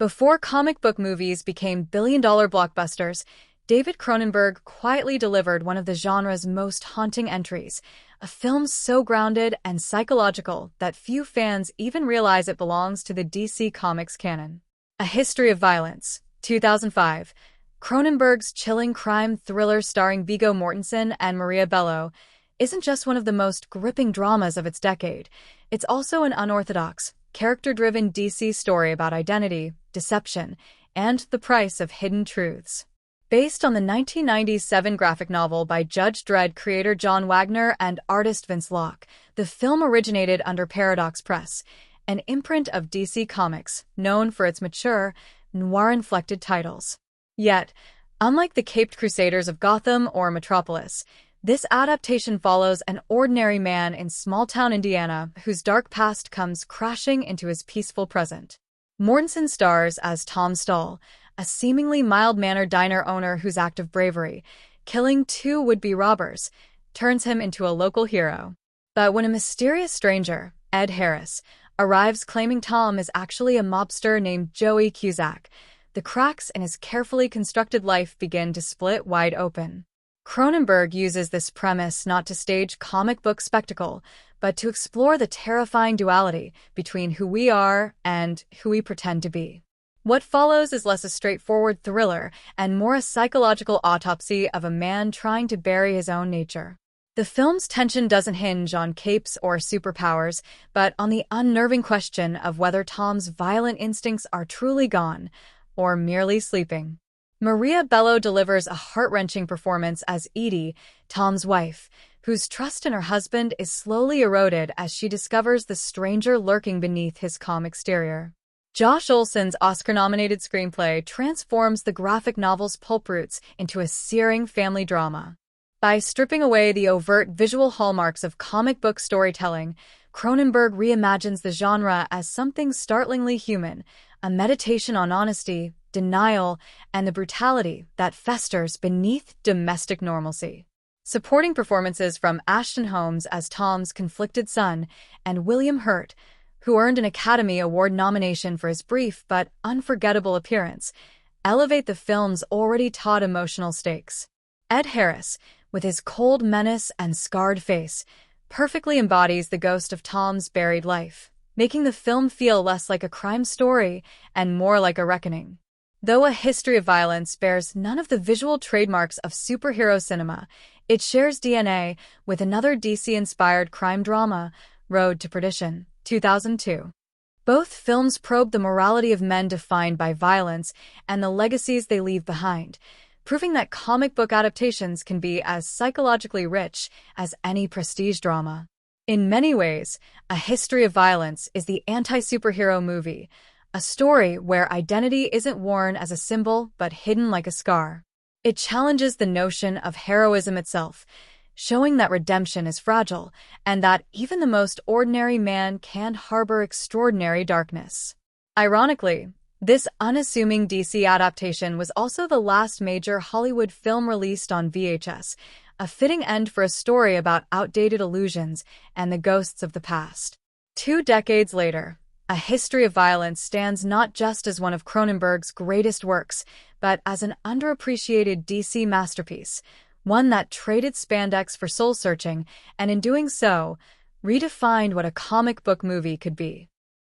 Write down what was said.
Before comic book movies became billion-dollar blockbusters, David Cronenberg quietly delivered one of the genre's most haunting entries, a film so grounded and psychological that few fans even realize it belongs to the DC Comics canon. A History of Violence, 2005. Cronenberg's chilling crime thriller starring Viggo Mortensen and Maria Bello isn't just one of the most gripping dramas of its decade, it's also an unorthodox, character-driven DC story about identity, deception, and the price of hidden truths. Based on the 1997 graphic novel by Judge Dredd creator John Wagner and artist Vince Locke, the film originated under Paradox Press, an imprint of DC Comics known for its mature, noir-inflected titles. Yet, unlike the Caped Crusaders of Gotham or Metropolis, this adaptation follows an ordinary man in small-town Indiana whose dark past comes crashing into his peaceful present. Mortensen stars as Tom Stahl, a seemingly mild-mannered diner owner whose act of bravery, killing two would-be robbers, turns him into a local hero. But when a mysterious stranger, Ed Harris, arrives claiming Tom is actually a mobster named Joey Cusack, the cracks in his carefully constructed life begin to split wide open. Cronenberg uses this premise not to stage comic book spectacle, but to explore the terrifying duality between who we are and who we pretend to be. What follows is less a straightforward thriller and more a psychological autopsy of a man trying to bury his own nature. The film's tension doesn't hinge on capes or superpowers, but on the unnerving question of whether Tom's violent instincts are truly gone or merely sleeping. Maria Bello delivers a heart-wrenching performance as Edie, Tom's wife, whose trust in her husband is slowly eroded as she discovers the stranger lurking beneath his calm exterior. Josh Olson's Oscar-nominated screenplay transforms the graphic novel's pulp roots into a searing family drama. By stripping away the overt visual hallmarks of comic book storytelling, Cronenberg reimagines the genre as something startlingly human, a meditation on honesty, denial, and the brutality that festers beneath domestic normalcy. Supporting performances from Ashton Holmes as Tom's conflicted son and William Hurt, who earned an Academy Award nomination for his brief but unforgettable appearance, elevate the film's already taut emotional stakes. Ed Harris, with his cold menace and scarred face, perfectly embodies the ghost of Tom's buried life, making the film feel less like a crime story and more like a reckoning. Though A History of Violence bears none of the visual trademarks of superhero cinema, it shares DNA with another DC-inspired crime drama, Road to Perdition, 2002. Both films probe the morality of men defined by violence and the legacies they leave behind, proving that comic book adaptations can be as psychologically rich as any prestige drama. In many ways, A History of Violence is the anti-superhero movie, a story where identity isn't worn as a symbol but hidden like a scar. It challenges the notion of heroism itself, showing that redemption is fragile and that even the most ordinary man can harbor extraordinary darkness. Ironically, this unassuming DC adaptation was also the last major Hollywood film released on VHS, a fitting end for a story about outdated illusions and the ghosts of the past. 2 decades later, A History of Violence stands not just as one of Cronenberg's greatest works, but as an underappreciated DC masterpiece, one that traded spandex for soul-searching and in doing so, redefined what a comic book movie could be.